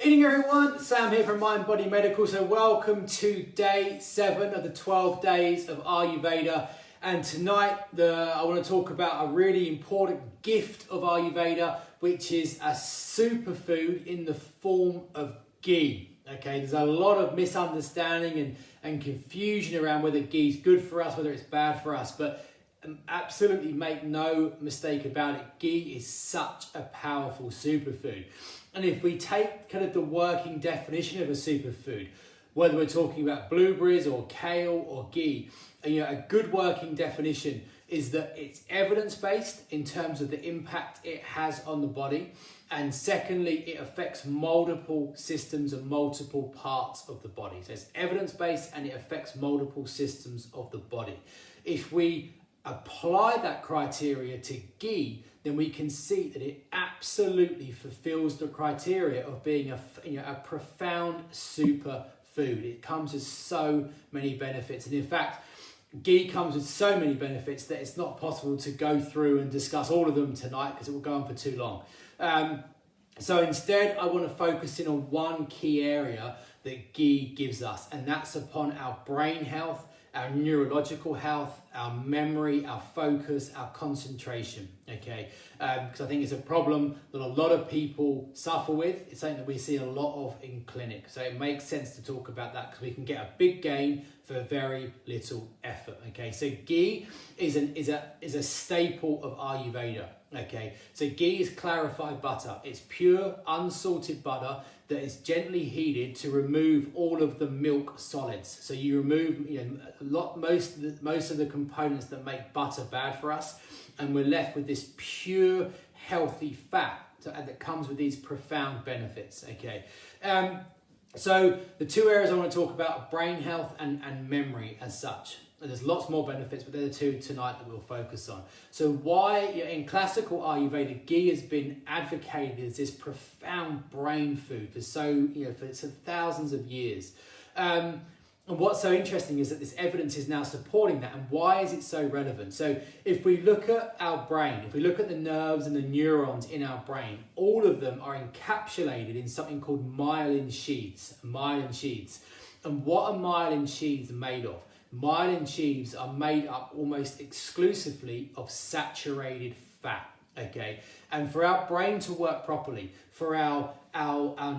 Evening everyone, Sam here from Mind Body Medical. So welcome to day 7 of the 12 days of Ayurveda. And tonight I want to talk about a really important gift of Ayurveda, which is a superfood in the form of ghee. Okay, there's a lot of misunderstanding and confusion around whether ghee is good for us, whether it's bad for us, but absolutely make no mistake about it, ghee is such a powerful superfood. And if we take kind of the working definition of a superfood, whether we're talking about blueberries or kale or ghee, a good working definition is that it's evidence-based in terms of the impact it has on the body. And secondly, it affects multiple systems and multiple parts of the body. So it's evidence-based and it affects multiple systems of the body. If we apply that criteria to ghee, then we can see that it absolutely fulfills the criteria of being a profound superfood. It comes with so many benefits, and in fact, ghee comes with so many benefits that it's not possible to go through and discuss all of them tonight because it will go on for too long. So instead, I want to focus in on one key area that ghee gives us, and that's upon our brain health, our neurological health, our memory, our focus, our concentration, okay? Because I think it's a problem that a lot of people suffer with. It's something that we see a lot of in clinic. So it makes sense to talk about that because we can get a big gain for very little effort, okay? So ghee is a staple of Ayurveda, okay? So ghee is clarified butter. It's pure, unsalted butter that is gently heated to remove all of the milk solids. So you remove most of the components that make butter bad for us, and we're left with this pure, healthy fat that comes with these profound benefits. Okay, so the two areas I want to talk about are brain health and memory as such. And there's lots more benefits, but they're the two tonight that we'll focus on. So why, in classical Ayurveda, ghee has been advocated as this profound brain food for for thousands of years. And what's so interesting is that this evidence is now supporting that. And why is it so relevant? So if we look at our brain, if we look at the nerves and the neurons in our brain, all of them are encapsulated in something called myelin sheaths. And what are myelin sheaths made of? Myelin sheaths are made up almost exclusively of saturated fat, okay? And for our brain to work properly, for our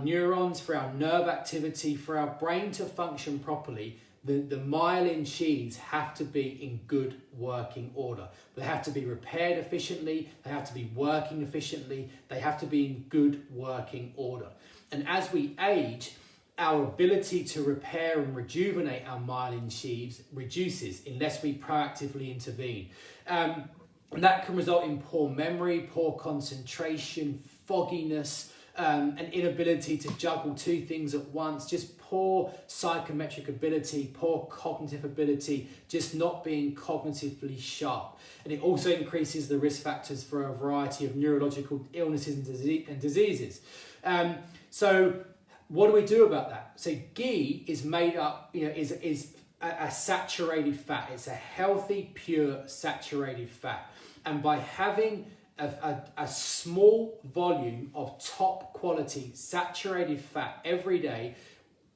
neurons, for our nerve activity, for our brain to function properly, the myelin sheaths have to be in good working order. They have to be repaired efficiently, they have to be working efficiently, they have to be in good working order. And as we age, our ability to repair and rejuvenate our myelin sheaths reduces unless we proactively intervene. And that can result in poor memory, poor concentration, fogginess, an inability to juggle two things at once, just poor psychometric ability, poor cognitive ability, just not being cognitively sharp. And it also increases the risk factors for a variety of neurological illnesses and diseases. So what do we do about that? So ghee is made up, is a saturated fat. It's a healthy, pure, saturated fat. And by having a small volume of top quality saturated fat every day,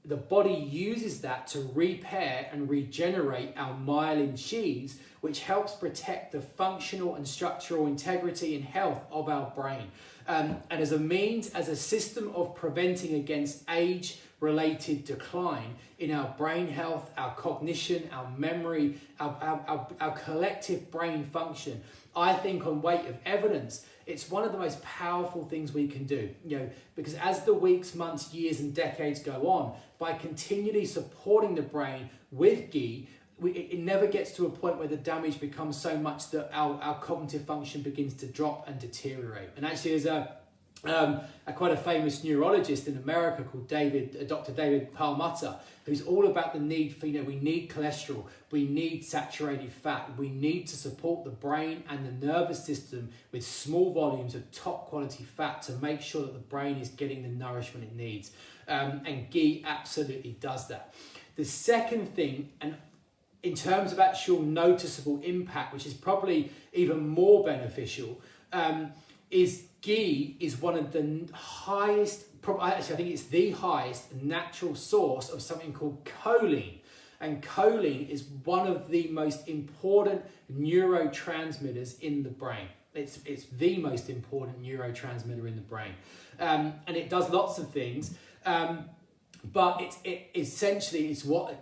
the body uses that to repair and regenerate our myelin sheaths, which helps protect the functional and structural integrity and health of our brain. And as a system of preventing against age-related decline in our brain health, our cognition, our memory, our collective brain function, I think on weight of evidence, it's one of the most powerful things we can do, because as the weeks, months, years, and decades go on, by continually supporting the brain with ghee, it never gets to a point where the damage becomes so much that our cognitive function begins to drop and deteriorate. And actually, there's quite a famous neurologist in America called Dr. David Perlmutter, who's all about the need for, we need cholesterol, we need saturated fat, we need to support the brain and the nervous system with small volumes of top quality fat to make sure that the brain is getting the nourishment it needs. And ghee absolutely does that. The second thing, and in terms of actual noticeable impact, which is probably even more beneficial, is ghee is one of the highest, actually I think it's the highest natural source of something called choline. And choline is one of the most important neurotransmitters in the brain. It's the most important neurotransmitter in the brain. And it does lots of things. But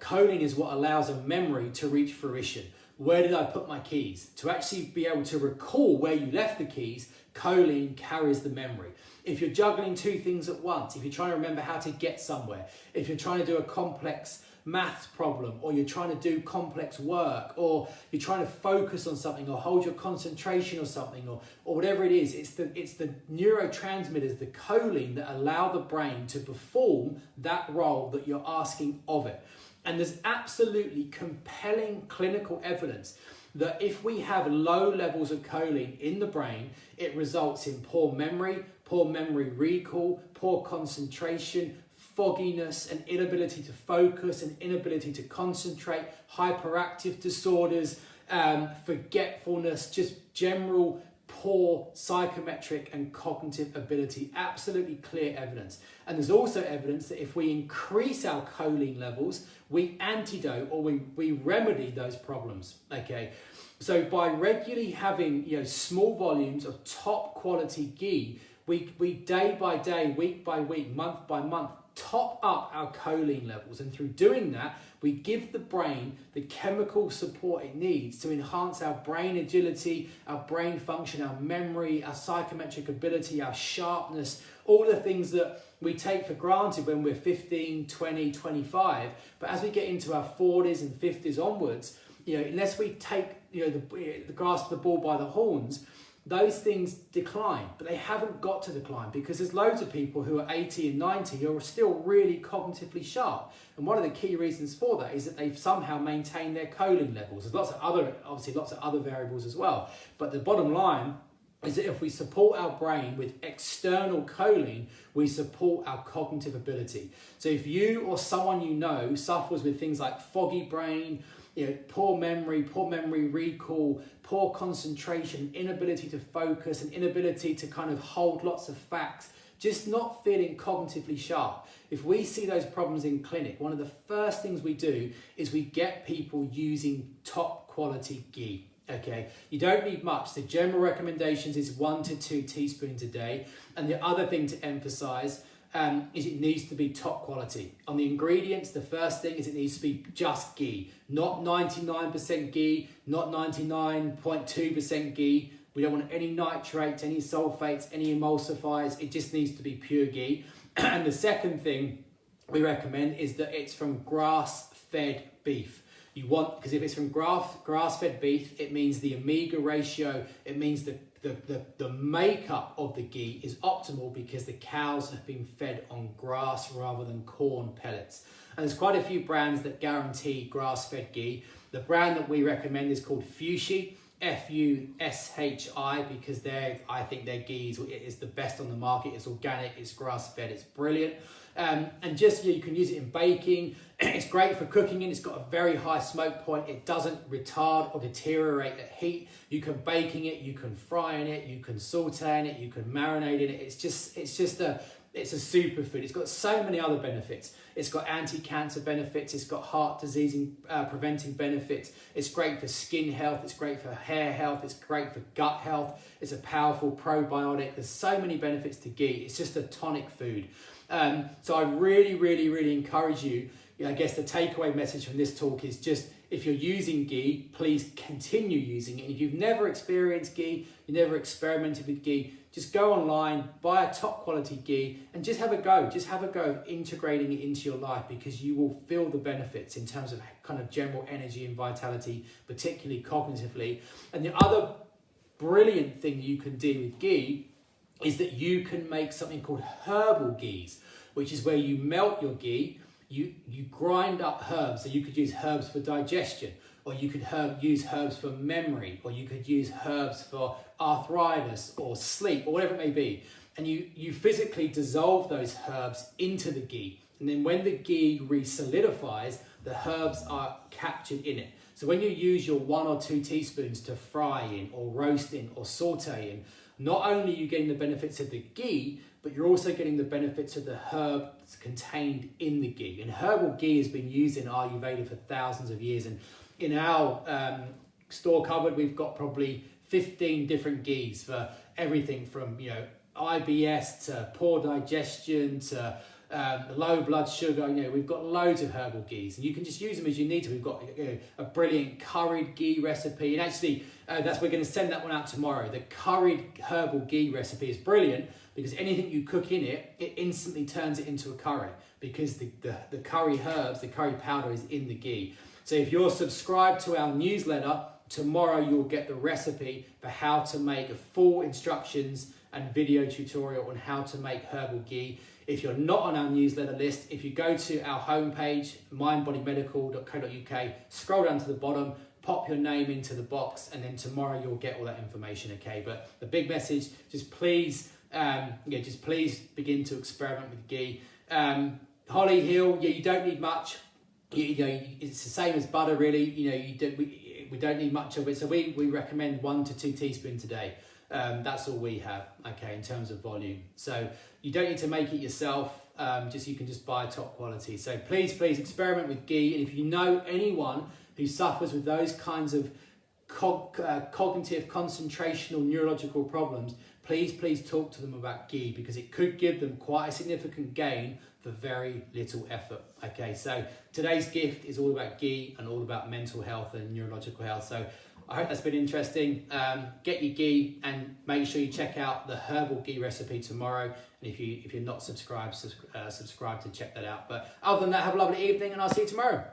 choline is what allows a memory to reach fruition. Where did I put my keys? To actually be able to recall where you left the keys, choline carries the memory. If you're juggling two things at once, if you're trying to remember how to get somewhere, if you're trying to do a complex maths problem, or you're trying to do complex work, or you're trying to focus on something, or hold your concentration or something, or whatever it is, it's the neurotransmitters, the choline, that allow the brain to perform that role that you're asking of it. And there's absolutely compelling clinical evidence that if we have low levels of choline in the brain, it results in poor memory recall, poor concentration, fogginess, an inability to focus, an inability to concentrate, hyperactive disorders, forgetfulness, just general poor psychometric and cognitive ability. Absolutely clear evidence. And there's also evidence that if we increase our choline levels, we antidote, or we remedy those problems. Okay, so by regularly having small volumes of top quality ghee, we day by day, week by week, month by month, top up our choline levels. And through doing that, we give the brain the chemical support it needs to enhance our brain agility, our brain function, our memory, our psychometric ability, our sharpness, all the things that we take for granted when we're 15, 20, 25. But as we get into our 40s and 50s onwards, unless we take the grasp of the bull by the horns, those things decline. But they haven't got to decline, because there's loads of people who are 80 and 90 who are still really cognitively sharp. And one of the key reasons for that is that they've somehow maintained their choline levels. There's lots of other variables as well. But the bottom line is that if we support our brain with external choline, we support our cognitive ability. So if you or someone you know suffers with things like foggy brain, poor memory recall, poor concentration, inability to focus, and inability to kind of hold lots of facts, just not feeling cognitively sharp. If we see those problems in clinic, one of the first things we do is we get people using top quality ghee. Okay, you don't need much. The general recommendations is 1 to 2 teaspoons a day. And the other thing to emphasize is it needs to be top quality. On the ingredients, the first thing is it needs to be just ghee, not 99% ghee, not 99.2% ghee. We don't want any nitrates, any sulfates, any emulsifiers. It just needs to be pure ghee. And the second thing we recommend is that it's from grass-fed beef. Because if it's from grass-fed beef, it means the omega ratio, it means the makeup of the ghee is optimal, because the cows have been fed on grass rather than corn pellets. And there's quite a few brands that guarantee grass-fed ghee. The brand that we recommend is called Fushi, Fushi, because I think their ghee is the best on the market. It's organic, it's grass-fed, it's brilliant. And you can use it in baking. It's great for cooking in. It's got a very high smoke point. It doesn't retard or deteriorate at heat. You can bake in it, you can fry in it, you can saute in it, you can marinate in it. It's a superfood. It's got so many other benefits. It's got anti-cancer benefits. It's got heart disease preventing benefits. It's great for skin health. It's great for hair health. It's great for gut health. It's a powerful probiotic. There's so many benefits to ghee. It's just a tonic food. So I really, really, really encourage you. I guess the takeaway message from this talk is just, if you're using ghee, please continue using it. And if you've never experienced ghee, you never experimented with ghee, just go online, buy a top quality ghee, and just have a go. Just have a go of integrating it into your life, because you will feel the benefits in terms of kind of general energy and vitality, particularly cognitively. And the other brilliant thing you can do with ghee is that you can make something called herbal ghees, which is where you melt your ghee, you grind up herbs. So you could use herbs for digestion, or you could use herbs for memory, or you could use herbs for arthritis or sleep, or whatever it may be. And you physically dissolve those herbs into the ghee. And then when the ghee re-solidifies, the herbs are captured in it. So when you use your 1 or 2 teaspoons to fry in, or roast in, or saute in, not only are you getting the benefits of the ghee, but you're also getting the benefits of the herb that's contained in the ghee. And herbal ghee has been used in Ayurveda for thousands of years. And in our store cupboard, we've got probably 15 different ghees for everything from, IBS to poor digestion to low blood sugar. We've got loads of herbal ghees, and you can just use them as you need to. We've got a brilliant curried ghee recipe, and actually we're going to send that one out tomorrow. The curried herbal ghee recipe is brilliant because anything you cook in it, it instantly turns it into a curry, because the curry herbs, the curry powder is in the ghee. So if you're subscribed to our newsletter, tomorrow you'll get the recipe for how to make a full instructions and video tutorial on how to make herbal ghee. If you're not on our newsletter list, if you go to our homepage, mindbodymedical.co.uk, scroll down to the bottom, pop your name into the box, and then tomorrow you'll get all that information, okay? But the big message, just please begin to experiment with ghee. Holly Hill, you don't need much. It's the same as butter, really. We don't need much of it. So we recommend 1 to 2 teaspoons a day. That's all we have, okay, in terms of volume. So you don't need to make it yourself. You can just buy top quality. So please experiment with ghee. And if you know anyone who suffers with those kinds of cognitive, concentrational, neurological problems, please talk to them about ghee, because it could give them quite a significant gain for very little effort. Okay, so today's gift is all about ghee and all about mental health and neurological health. So I hope that's been interesting. Get your ghee and make sure you check out the herbal ghee recipe tomorrow. And if you're not subscribed, subscribe to check that out. But other than that, have a lovely evening, and I'll see you tomorrow.